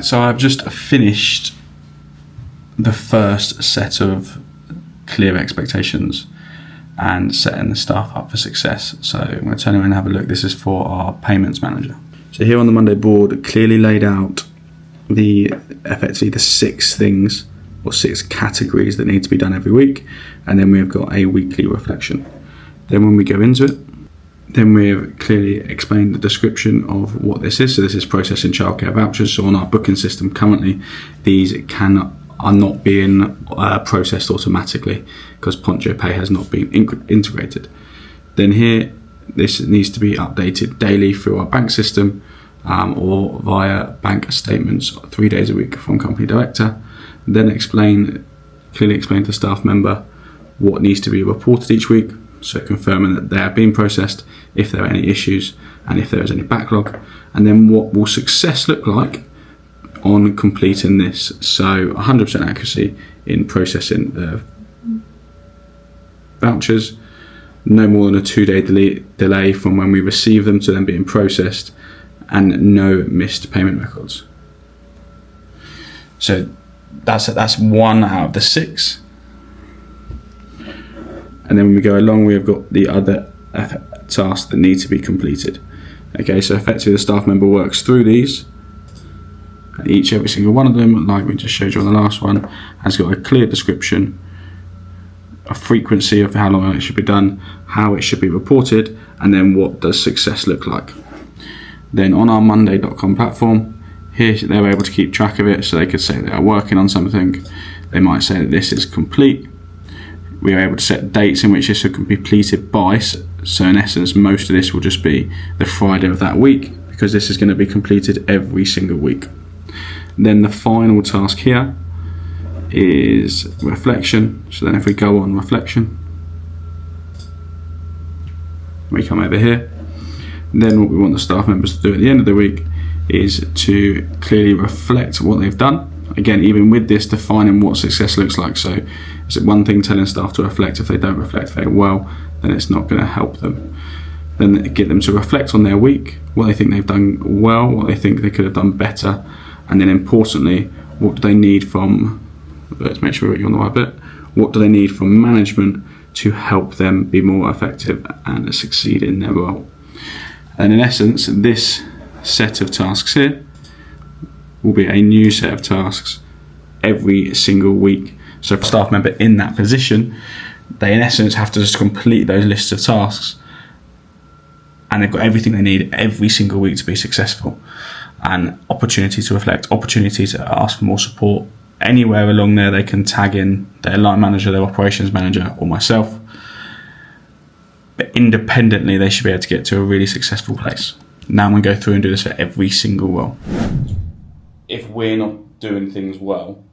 Right, so I've just finished the first set of clear expectations and setting the staff up for success. So I'm going to turn around and have a look. This is for our payments manager. So here on the Monday board, clearly laid out effectively the 6 things or 6 categories that need to be done every week, and then we've got a weekly reflection. Then when we go into it, then we've clearly explained the description of what this is. So this is processing childcare vouchers. So on our booking system currently, these are not being processed automatically because Poncho Pay has not been integrated. Then here, this needs to be updated daily through our bank system or via bank statements 3 days a week from company director. Then clearly explain to the staff member what needs to be reported each week. So confirming that they are being processed, if there are any issues, and if there is any backlog. And then what will success look like on completing this? So 100% accuracy in processing the vouchers, no more than a 2-day delay from when we receive them to them being processed, and no missed payment records. So that's 1 out of the 6. And then when we go along, we've got the other tasks that need to be completed. Okay, so effectively the staff member works through these, and every single one of them, like we just showed you on the last one, has got a clear description, a frequency of how long it should be done, how it should be reported, and then what does success look like. Then on our Monday.com platform, here they're able to keep track of it, so they could say they are working on something. They might say that this is complete. We are able to set dates in which this will be completed by, so in essence most of this will just be the Friday of that week, because this is going to be completed every single week. Then the final task here is reflection. So then if we go on reflection, we come over here, then what we want the staff members to do at the end of the week is to clearly reflect what they've done. Again, even with this, defining what success looks like. So is it one thing telling staff to reflect? If they don't reflect very well, then it's not going to help them. Then get them to reflect on their week, what they think they've done well, what they think they could have done better, and then importantly, what do they need from, let's make sure you're on the right bit, what do they need from management to help them be more effective and succeed in their role. And in essence, this set of tasks here will be a new set of tasks every single week. So for a staff member in that position, they in essence have to just complete those lists of tasks, and they've got everything they need every single week to be successful. And opportunity to reflect, opportunity to ask for more support. Anywhere along there they can tag in their line manager, their operations manager, or myself. But independently they should be able to get to a really successful place. Now I'm going to go through and do this for every single role. If we're not doing things well,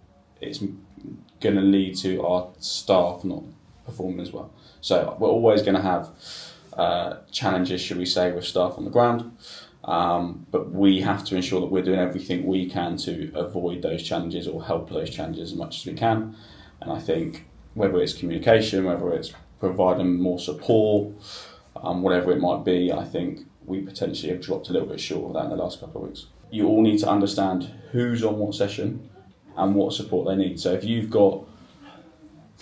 it's going to lead to our staff not performing as well. So we're always going to have challenges, should we say, with staff on the ground, but we have to ensure that we're doing everything we can to avoid those challenges or help those challenges as much as we can. And I think whether it's communication, whether it's providing more support, whatever it might be, I think we potentially have dropped a little bit short of that in the last couple of weeks. You all need to understand who's on what session and what support they need. So if you've got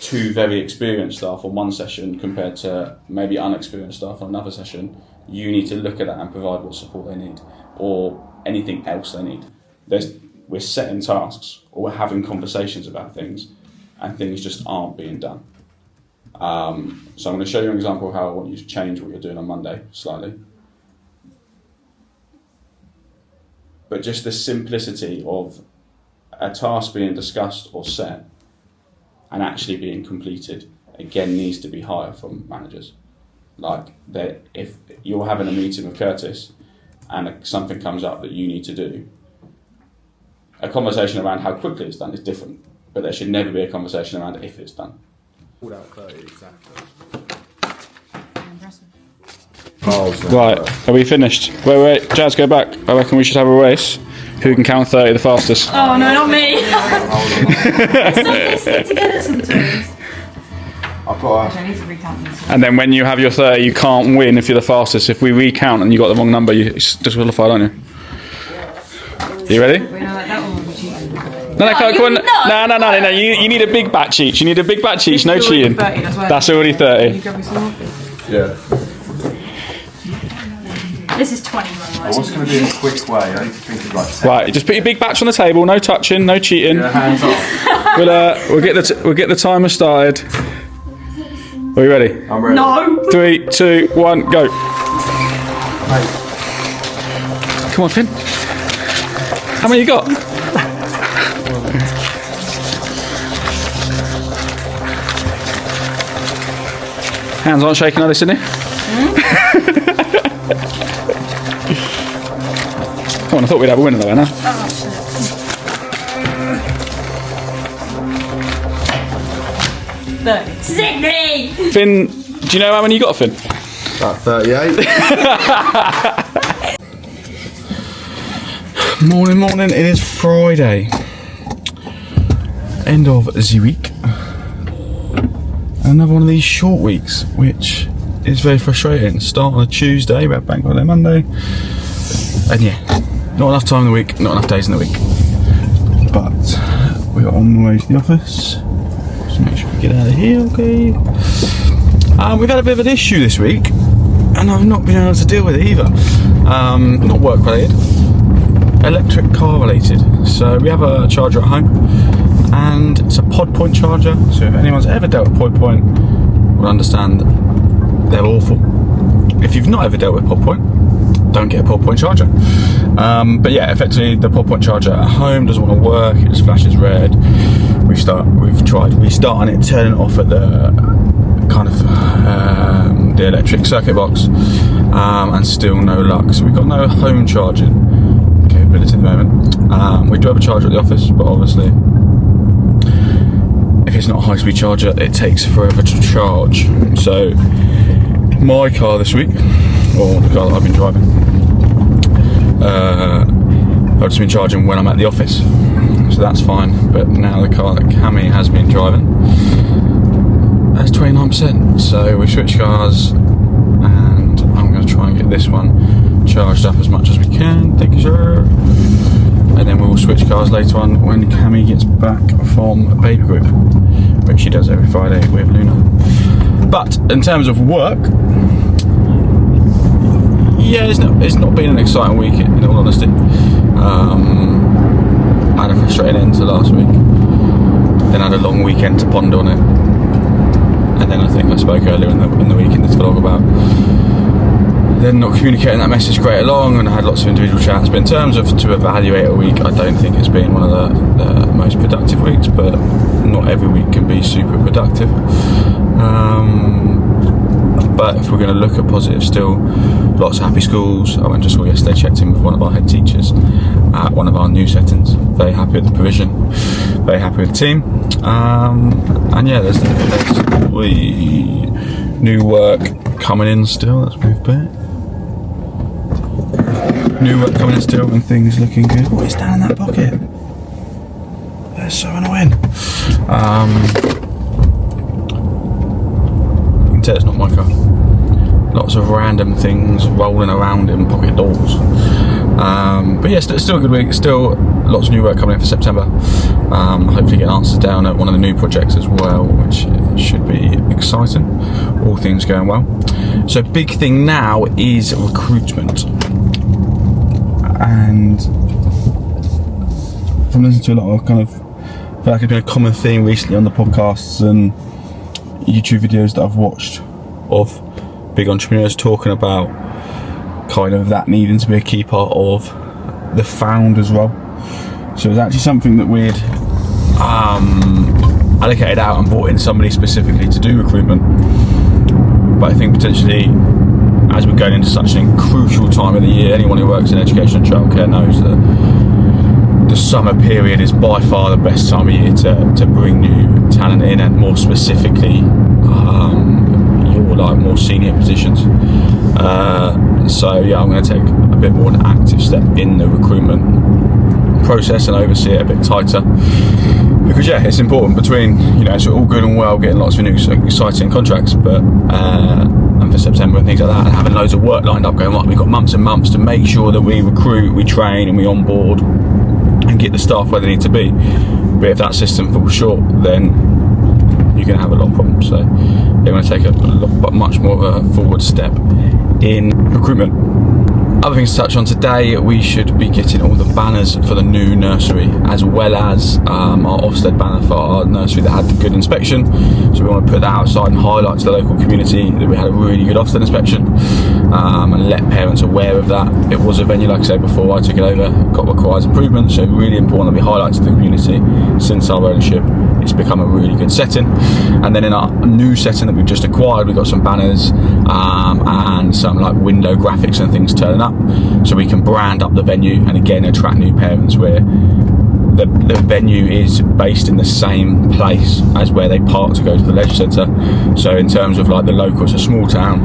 2 very experienced staff on one session compared to maybe unexperienced staff on another session, you need to look at that and provide what support they need or anything else they need. We're setting tasks or we're having conversations about things and things just aren't being done. So I'm going to show you an example of how I want you to change what you're doing on Monday slightly. But just the simplicity of a task being discussed or set and actually being completed, again, needs to be higher from managers. Like, if you're having a meeting with Curtis and something comes up that you need to do, a conversation around how quickly it's done is different, but there should never be a conversation around if it's done. Pulled out 30, exactly. Impressive. Right, are we finished? Wait, Jazz, go back. I reckon we should have a race. Who can count 30 the fastest? Oh no, not me! It's not to get it sometimes. I've got I need to recount this. And then when you have your 30, you can't win if you're the fastest. If we recount and you got the wrong number, you disqualified, aren't you? You ready? We know like that one will be cheating. No, come on. No. No. You need a big batch each. You need a big batch each. No It's already cheating. 30, that's why. That's already Can 30. you grab me some more? Yeah. This is 20, by the way. What's going to be a quick way? I need to think of like 10. Right, just put your big batch on the table. No touching. No cheating. Yeah, hands off. We'll get the timer started. Are you ready? I'm ready. No! 3, 2, 1, go. Mate, Come on, Finn. How many you got? Hands aren't shaking, are they, Sydney? Come on, I thought we'd have a winner though, Anna. Oh, shit. Sydney! Finn, do you know how many you got, Finn? about 38. Morning, it is Friday. End of the week. Another one of these short weeks, which is very frustrating. Start on a Tuesday, we have bank holiday Monday. And yeah, not enough time in the week, not enough days in the week. But we're on the way to the office. Just make sure we get out of here, okay? We've had a bit of an issue this week, and I've not been able to deal with it either. Not work related, electric car related. So we have a charger at home, and it's a pod point charger. So if anyone's ever dealt with pod point, will understand they're awful. If you've not ever dealt with pod point, don't get a pod point charger. But yeah, effectively the pod point charger at home doesn't want to work. It just flashes red. We've tried restarting it, turning it off at the kind of the electric circuit box, and still no luck. So we've got no home charging capability at the moment. We do have a charger at the office, but obviously if it's not a high-speed charger, it takes forever to charge. So my car this week, or the car that I've been driving, I've just been charging when I'm at the office, so that's fine. But now the car that Cammy has been driving, that's 29%. So we switched cars, and I'm going to try and get this one charged up as much as we can. Thank you, sir. And then we will switch cars later on when Cammy gets back from baby group, which she does every Friday with Luna. But in terms of work, yeah, it's not been an exciting week in all honesty. I had a frustrating end to last week, then had a long weekend to ponder on it, and then I think I spoke earlier in the week in this vlog about then not communicating that message great along, and I had lots of individual chats. But in terms of to evaluate a week, I don't think it's been one of the most productive weeks, but not every week can be super productive. But if we're going to look at positive still, lots of happy schools. I went to school yesterday, checked in with one of our head teachers at one of our new settings. Very happy with the provision, very happy with the team. And yeah, there's new work coming in still. Let's move back. New work coming in still, and things looking good. What is down in that pocket? They're so annoying. You can tell it's not my car. Lots of random things rolling around in pocket doors. But yeah, still a good week. Still lots of new work coming in for September. Hopefully get answers down at one of the new projects as well, which should be exciting. All things going well. So big thing now is recruitment. And from listening to a lot of I feel like it's been a common theme recently on the podcasts and YouTube videos that I've watched of big entrepreneurs talking about kind of that needing to be a key part of the founder's role. So it's actually something that we'd allocated out and brought in somebody specifically to do recruitment. But I think potentially, as we're going into such a crucial time of the year, anyone who works in education and childcare knows that the summer period is by far the best time of year to bring new talent in, and more specifically your more senior positions. So yeah, I'm going to take a bit more of an active step in the recruitment process and oversee it a bit tighter, because yeah, it's important. Between it's all good and well getting lots of new exciting contracts, but and for September and things like that, and having loads of work lined up going on, we've got months and months to make sure that we recruit, we train, and we onboard and get the staff where they need to be. But if that system falls short, then you're going to have a lot of problems. So they're going to take much more of a forward step in recruitment. Other things to touch on today, we should be getting all the banners for the new nursery, as well as our Ofsted banner for our nursery that had the good inspection. So we want to put that outside and highlight to the local community that we had a really good Ofsted inspection, and let parents aware of that. It was a venue, like I said before, I took it over, got requires improvement, so really important that we highlight to the community. Since our ownership, it's become a really good setting. And then in our new setting that we've just acquired, we've got some banners and some like window graphics and things turning up, so we can brand up the venue and again attract new parents, where the venue is based in the same place as where they park to go to the leisure centre. So in terms of like the local, it's a small town,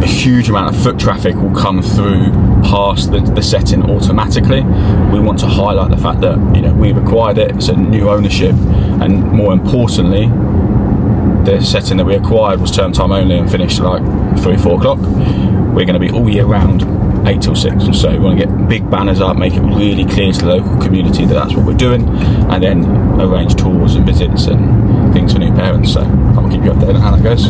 a huge amount of foot traffic will come through past the setting automatically. We want to highlight the fact that, you know, we've acquired it, it's a new ownership, and more importantly, the setting that we acquired was term time only and finished at like 3-4 o'clock. We're going to be all year round 8 till 6, and so we want to get big banners up, make it really clear to the local community that that's what we're doing, and then arrange tours and visits and things for new parents. So I'll keep you updated on how that goes.